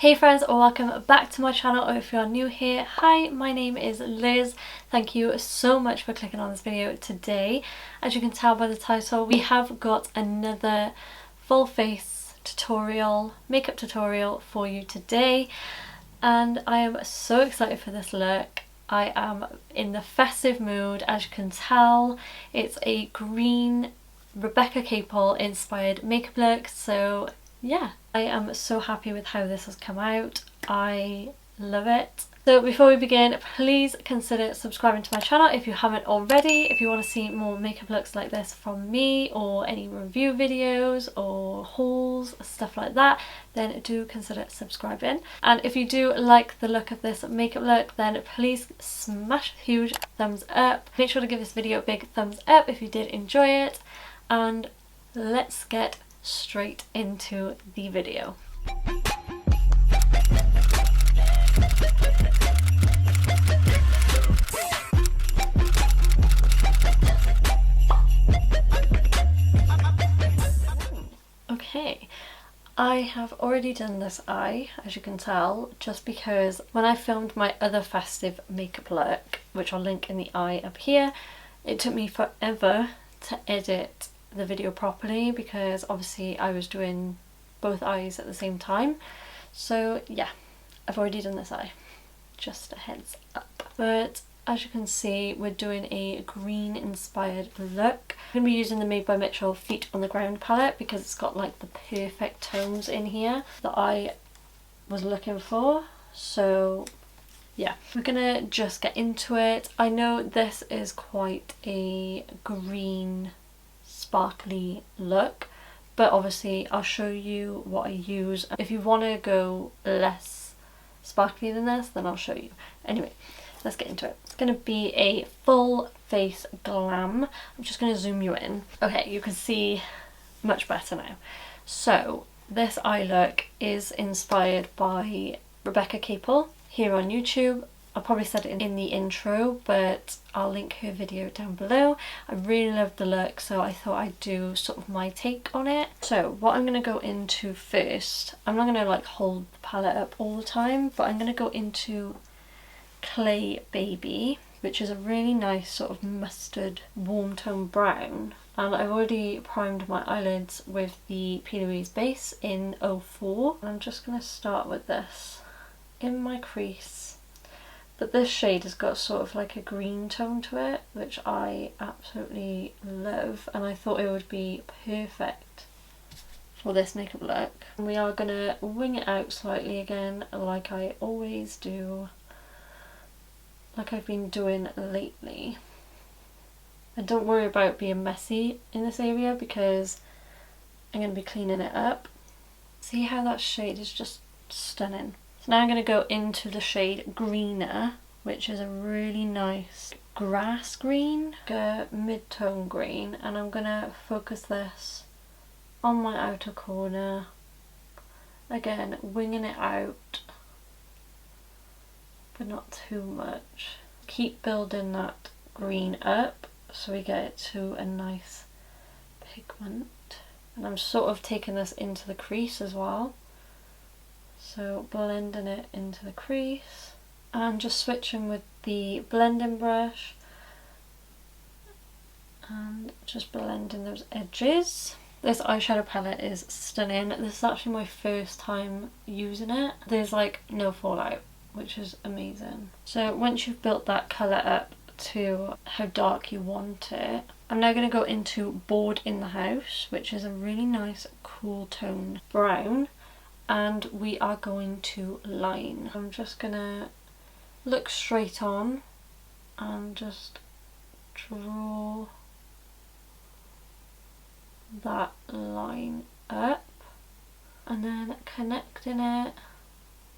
Hey friends, welcome back to my channel, or if you're new here, hi, my name is Liz. Thank you so much for clicking on this video today. As you can tell by the title, we have got another full face tutorial, makeup tutorial for you today, and I am so excited for this look. I am in the festive mood, as you can tell. It's a green Rebecca Capel inspired makeup look, so yeah, I am so happy with how this has come out. I love it. So before we begin, please consider subscribing to my channel if you haven't already. If you want to see more makeup looks like this from me, or any review videos or hauls, stuff like that, then do consider subscribing. And if you do like the look of this makeup look, then please smash a huge thumbs up. Make sure to give this video a big thumbs up if you did enjoy it, and let's get straight into the video. Okay, I have already done this eye, as you can tell, just because when I filmed my other festive makeup look, which I'll link in the eye up here, it took me forever to edit the video properly because obviously I was doing both eyes at the same time. So yeah, I've already done this eye, just a heads up. But as you can see, we're doing a green inspired look. I'm going to be using the Made by Mitchell Feet on the Ground palette because it's got like the perfect tones in here that I was looking for. So yeah, we're gonna just get into it. I know this is quite a green sparkly look, but obviously I'll show you what I use. If you want to go less sparkly than this, then I'll show you. Anyway, let's get into it. It's going to be a full face glam. I'm just going to zoom you in. Okay, you can see much better now. So this eye look is inspired by Rebecca Capel here on YouTube. I probably said it in the intro, but I'll link her video down below. I really loved the look, so I thought I'd do sort of my take on it. So what I'm going to go into first, I'm not going to like hold the palette up all the time, but I'm going to go into Clay Baby, which is a really nice sort of mustard warm tone brown. And I've already primed my eyelids with the P. Louise base in 04. And I'm just going to start with this in my crease. But this shade has got sort of like a green tone to it, which I absolutely love, and I thought it would be perfect for this makeup look. And we are going to wing it out slightly again, like I always do, like I've been doing lately. And don't worry about being messy in this area because I'm going to be cleaning it up. See how that shade is just stunning. So now I'm going to go into the shade Greener, which is a really nice grass green, a mid-tone green, and I'm going to focus this on my outer corner. Again, winging it out, but not too much. Keep building that green up so we get it to a nice pigment. And I'm sort of taking this into the crease as well. So blending it into the crease and just switching with the blending brush and just blending those edges. This eyeshadow palette is stunning. This is actually my first time using it. There's like no fallout, which is amazing. So once you've built that colour up to how dark you want it, I'm now going to go into Bored in the House, which is a really nice cool tone brown. And we are going to line. I'm just gonna look straight on and just draw that line up, and then connecting it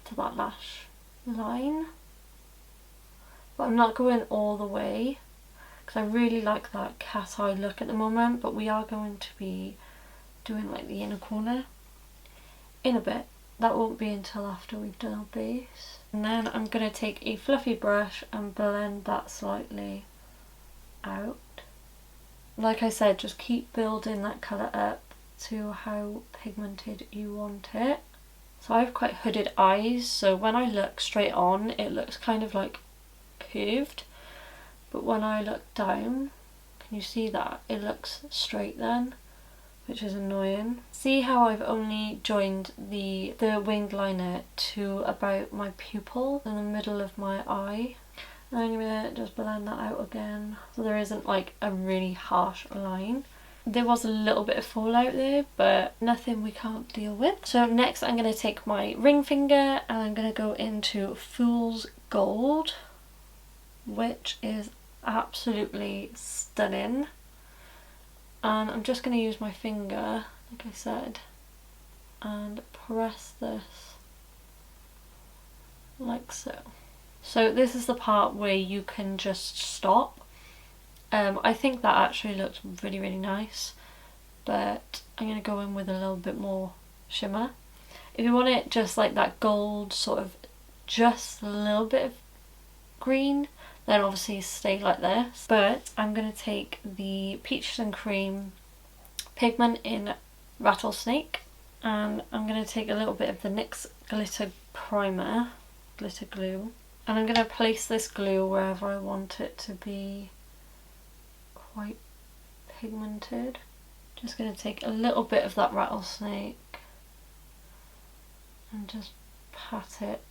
to that lash line. But I'm not going all the way because I really like that cat eye look at the moment, but we are going to be doing like the inner corner in a bit. That won't be until after we've done our base. And then I'm going to take a fluffy brush and blend that slightly out. Like I said, just keep building that colour up to how pigmented you want it. So I have quite hooded eyes, so when I look straight on it looks kind of like curved, but when I look down, can you see that? It looks straight then, which is annoying. See how I've only joined the winged liner to about my pupil in the middle of my eye. And I'm gonna just blend that out again so there isn't like a really harsh line. There was a little bit of fallout there, but nothing we can't deal with. So next I'm going to take my ring finger and I'm going to go into Fool's Gold, which is absolutely stunning. And I'm just going to use my finger, like I said, and press this like so. So this is the part where you can just stop. I think that actually looks really, really nice, but I'm going to go in with a little bit more shimmer. If you want it just like that gold, sort of just a little bit of green, then obviously stay like this. But I'm going to take the Peaches and Cream pigment in Rattlesnake, and I'm going to take a little bit of the NYX glitter primer, glitter glue, and I'm going to place this glue wherever I want it to be quite pigmented. Just going to take a little bit of that Rattlesnake and just pat it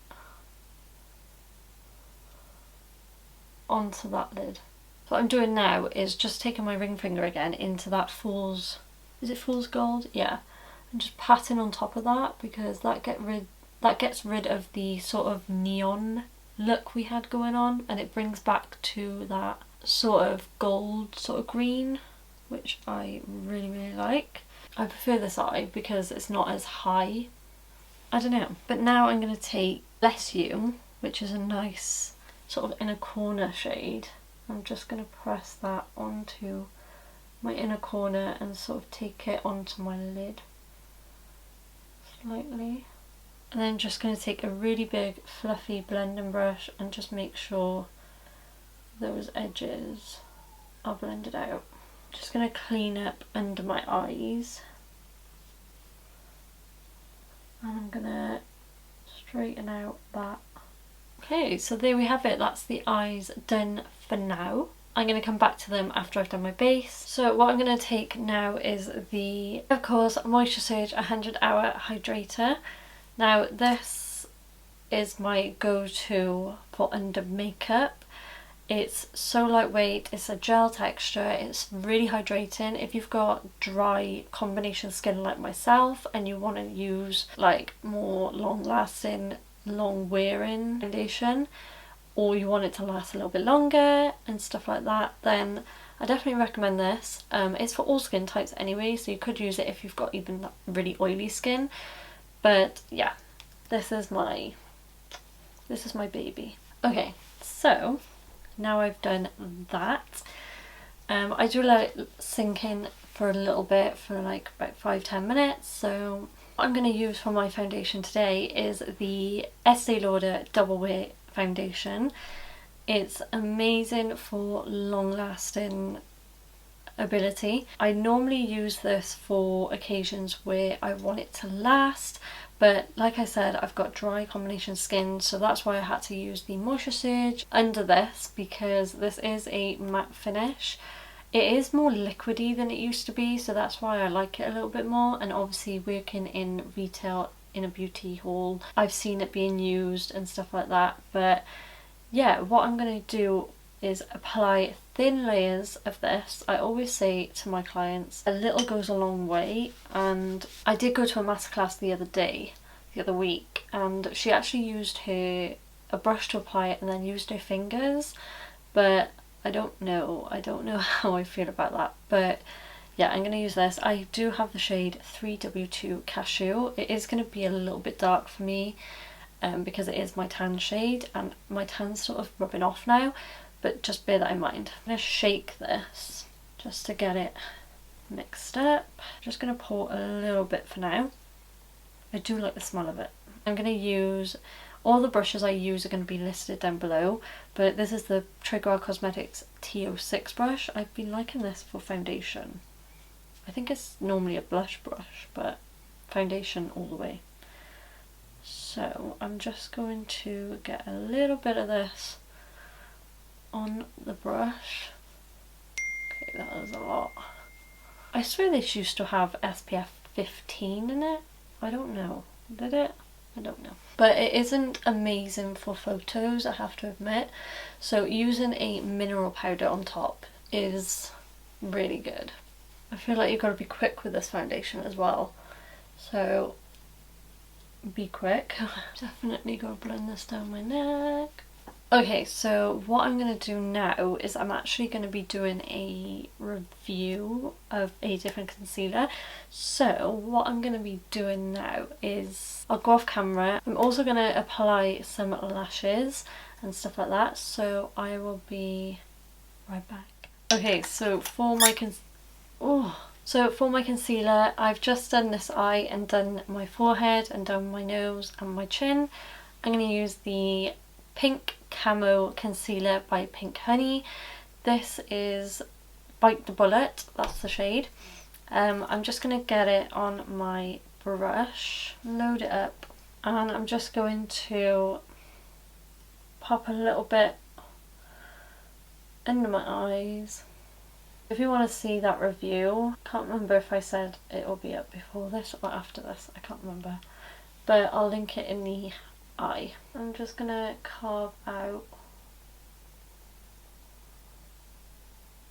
onto that lid. What I'm doing now is just taking my ring finger again into that Fool's, is it Fool's Gold? Yeah. And just patting on top of that, because that gets rid of the sort of neon look we had going on, and it brings back to that sort of gold, sort of green, which I really, really like. I prefer this eye because it's not as high. I don't know. But now I'm going to take Bless You, which is a nice sort of inner corner shade. I'm just going to press that onto my inner corner and sort of take it onto my lid slightly. And then just going to take a really big fluffy blending brush and just make sure those edges are blended out. Just going to clean up under my eyes, and I'm going to straighten out that. Okay, so there we have it. That's the eyes done for now. I'm going to come back to them after I've done my base. So what I'm going to take now is the, of course, Moisture Surge 100 Hour Hydrator. Now this is my go-to for under makeup. It's so lightweight, it's a gel texture, it's really hydrating. If you've got dry combination skin like myself and you want to use like more long lasting, long wearing foundation, or you want it to last a little bit longer and stuff like that, then I definitely recommend this. It's for all skin types anyway, so you could use it if you've got even that really oily skin. But yeah, this is my baby. Okay, so now I've done that, I do let it sink in for a little bit, for like about 5-10 minutes. So what I'm going to use for my foundation today is the Estee Lauder Double Wear Foundation. It's amazing for long lasting ability. I normally use this for occasions where I want it to last, but like I said, I've got dry combination skin, so that's why I had to use the Moisture Surge under this, because this is a matte finish. It is more liquidy than it used to be, so that's why I like it a little bit more. And obviously working in retail in a beauty hall, I've seen it being used and stuff like that. But yeah, what I'm going to do is apply thin layers of this. I always say to my clients, a little goes a long way, and I did go to a masterclass the other week, and she actually used a brush to apply it and then used her fingers, but I don't know how I feel about that. But yeah, I'm going to use this. I do have the shade 3W2 Cashew. It is going to be a little bit dark for me because it is my tan shade, and my tan's sort of rubbing off now, but just bear that in mind. I'm going to shake this just to get it mixed up. I'm just going to pour a little bit for now. I do like the smell of it. I'm going to use, all the brushes I use are going to be listed down below, but this is the Trigger Cosmetics T06 brush. I've been liking this for foundation. I think it's normally a blush brush, but foundation all the way. So I'm just going to get a little bit of this on the brush. Okay, that was a lot. I swear this used to have SPF 15 in it. I don't know. Did it? I don't know. But it isn't amazing for photos, I have to admit. So using a mineral powder on top is really good. I feel like you've got to be quick with this foundation as well. So be quick. Definitely got to blend this down my neck. Okay, so what I'm going to do now is I'm actually going to be doing a review of a different concealer. So what I'm going to be doing now is I'll go off camera. I'm also going to apply some lashes and stuff like that. So I will be right back. Okay, so for my concealer, I've just done this eye and done my forehead and done my nose and my chin. I'm going to use the Pink Camo Concealer by Pink Honey. This is Bite the Bullet, that's the shade. I'm just going to get it on my brush, load it up, and I'm just going to pop a little bit under my eyes. If you want to see that review, I can't remember if I said it will be up before this or after this, I can't remember, but I'll link it in the eye. I'm just gonna carve out,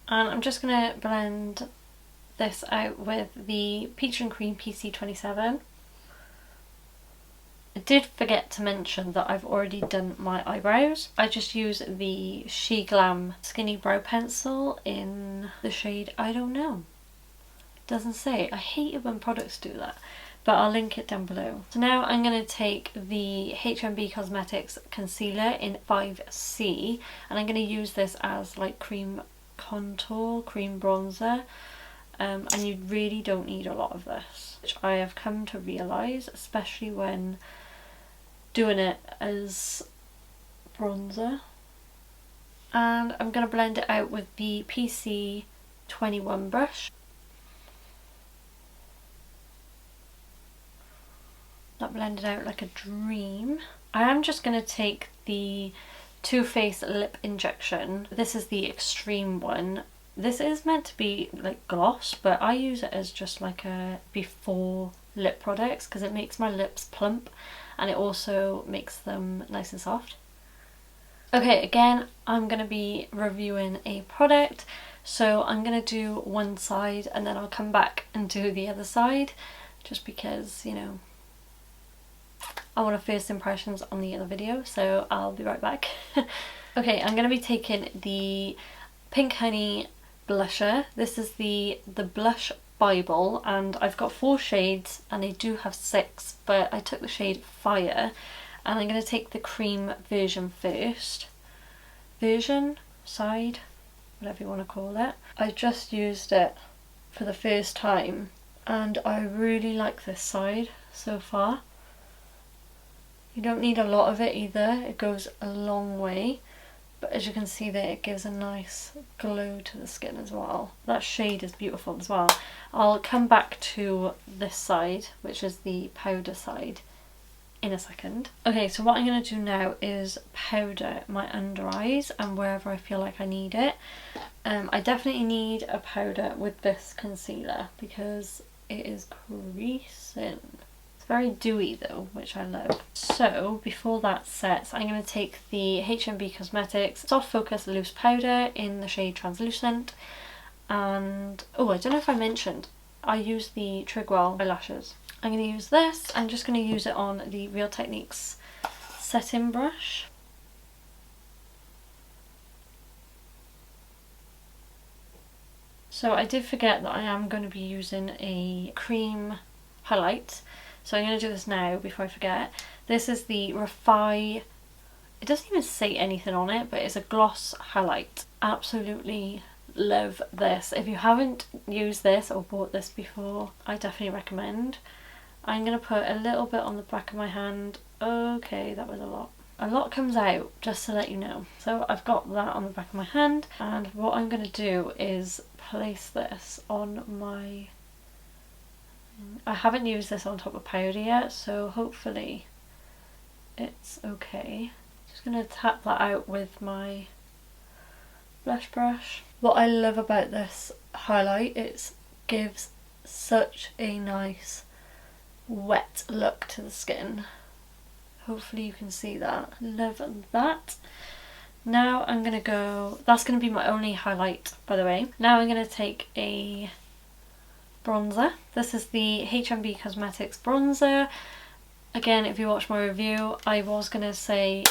and I'm just gonna blend this out with the Peach and Cream PC27. I did forget to mention that I've already done my eyebrows. I just use the NYE GLAM Skinny Brow Pencil in the shade I don't know. It doesn't say. I hate it when products do that. But I'll link it down below. So now I'm going to take the HMB Cosmetics concealer in 5C, and I'm going to use this as like cream contour, cream bronzer, and you really don't need a lot of this, which I have come to realise, especially when doing it as bronzer. And I'm going to blend it out with the PC21 brush. That blended out like a dream. I am just going to take the Too Faced lip injection. This is the extreme one. This is meant to be like gloss, but I use it as just like a before lip products because it makes my lips plump and it also makes them nice and soft. Okay, again, I'm going to be reviewing a product, so I'm going to do one side and then I'll come back and do the other side just because, you know, I want a first impressions on the other video, so I'll be right back. Okay, I'm going to be taking the Pink Honey blusher. This is the Blush Bible, and I've got 4 shades and they do have 6, but I took the shade Fire, and I'm going to take the cream version first. Version? Side? Whatever you want to call it. I just used it for the first time and I really like this side so far. You don't need a lot of it either, it goes a long way, but as you can see there, it gives a nice glow to the skin as well. That shade is beautiful as well. I'll come back to this side, which is the powder side, in a second. Okay, so what I'm going to do now is powder my under eyes and wherever I feel like I need it. I definitely need a powder with this concealer because it is creasing. Very dewy though, which I love. So before that sets, I'm going to take the HMB Cosmetics Soft Focus Loose Powder in the shade Translucent, and oh, I don't know if I mentioned, I use the Trigwell eyelashes. I'm going to use this. I'm just going to use it on the Real Techniques setting brush. So I did forget that I am going to be using a cream highlight. So I'm going to do this now before I forget. This is the Refy, it doesn't even say anything on it, but it's a gloss highlight. Absolutely love this. If you haven't used this or bought this before, I definitely recommend. I'm going to put a little bit on the back of my hand. Okay, that was a lot. A lot comes out, just to let you know. So I've got that on the back of my hand, and what I'm going to do is place this on my... I haven't used this on top of powder yet, so hopefully it's okay. Just gonna tap that out with my blush brush. What I love about this highlight, it gives such a nice wet look to the skin. Hopefully you can see that. Love that. Now I'm gonna go, that's gonna be my only highlight by the way. Now I'm gonna take a bronzer. This is the HMB Cosmetics bronzer. Again, if you watch my review, I was gonna say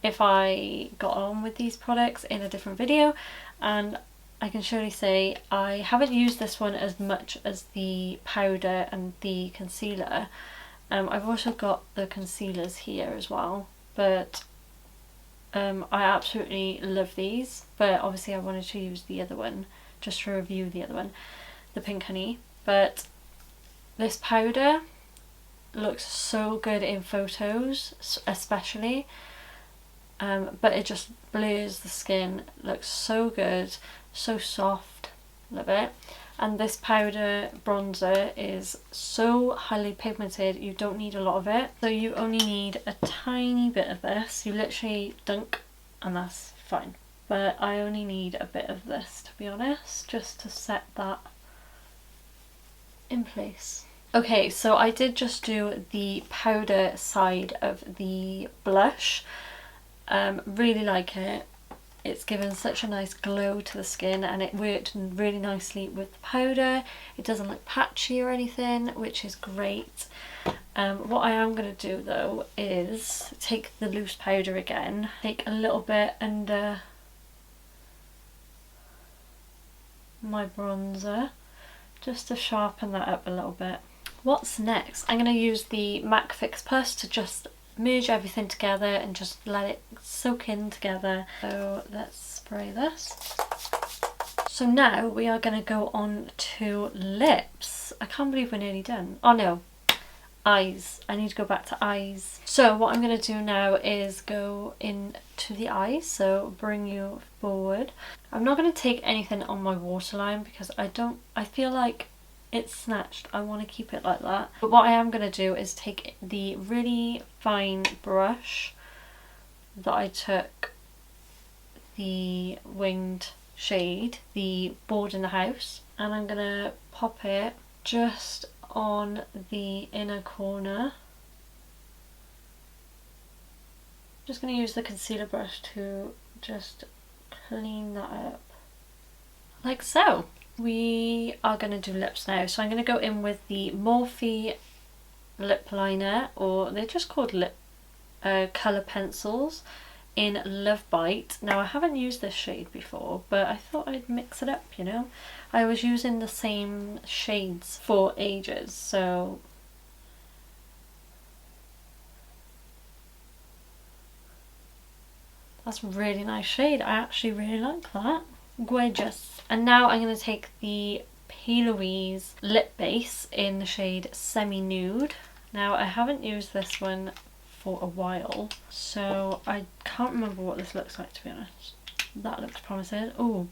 if I got on with these products in a different video, and I can surely say I haven't used this one as much as the powder and the concealer. I've also got the concealers here as well, but I absolutely love these, but obviously I wanted to use the other one just to review the other one, the Pink Honey. But this powder looks so good in photos especially, but it just blurs the skin, looks so good, so soft, love it. And this powder bronzer is so highly pigmented, you don't need a lot of it, so you only need a tiny bit of this. You literally dunk and that's fine, but I only need a bit of this, to be honest, just to set that in place. Okay, so I did just do the powder side of the blush. Really like it. It's given such a nice glow to the skin and it worked really nicely with the powder. It doesn't look patchy or anything, which is great. What I am going to do though is take the loose powder again, take a little bit under my bronzer just to sharpen that up a little bit. What's next? I'm going to use the MAC Fix Plus to just merge everything together and just let it soak in together. So let's spray this. So now we are going to go on to lips. I can't believe we're nearly done. Oh no, eyes. I need to go back to eyes. So what I'm going to do now is go into the eyes, so bring you forward. I'm not going to take anything on my waterline because I feel like it's snatched. I want to keep it like that. But what I am going to do is take the really fine brush that I took the winged shade, the Bored in the House, and I'm going to pop it just on the inner corner. Just going to use the concealer brush to just clean that up like so. We are going to do lips now, so I'm going to go in with the Morphe lip liner, or they're just called lip colour pencils in Love Bite. Now I haven't used this shade before, but I thought I'd mix it up, you know. I was using the same shades for ages, so that's a really nice shade. I actually really like that. Gorgeous. And now I'm going to take the P. Louise lip base in the shade Semi Nude. Now I haven't used this one for a while, so I can't remember what this looks like, to be honest. That looks promising. Oh,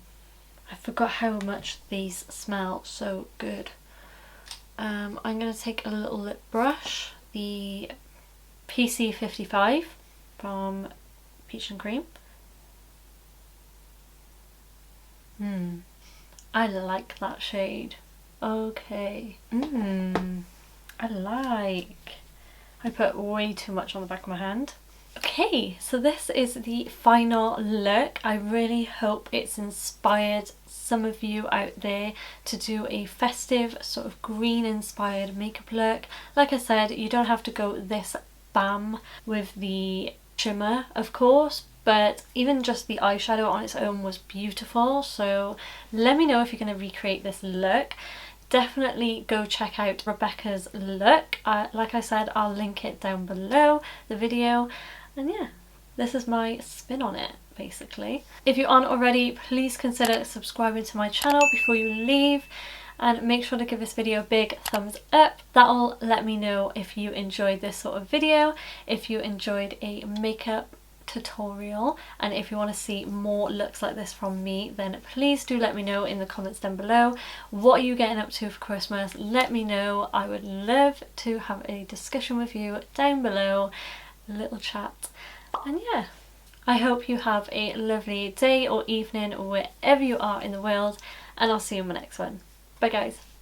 I forgot how much these smell so good. I'm going to take a little lip brush, the PC55 from Peach and Cream. I like that shade. Okay. I put way too much on the back of my hand. Okay, so this is the final look. I really hope it's inspired some of you out there to do a festive sort of green inspired makeup look. Like I said, you don't have to go this bam with the shimmer, of course, but even just the eyeshadow on its own was beautiful. So let me know if you're going to recreate this look. Definitely go check out Rebecca's look. Like I said, I'll link it down below the video, and yeah, this is my spin on it basically. If you aren't already, please consider subscribing to my channel before you leave, and make sure to give this video a big thumbs up. That'll let me know if you enjoyed this sort of video, if you enjoyed a makeup tutorial, and if you want to see more looks like this from me, then please do let me know in the comments down below. What are you getting up to for Christmas? Let me know. I would love to have a discussion with you down below, little chat. And yeah, I hope you have a lovely day or evening or wherever you are in the world, and I'll see you in my next one. Bye guys.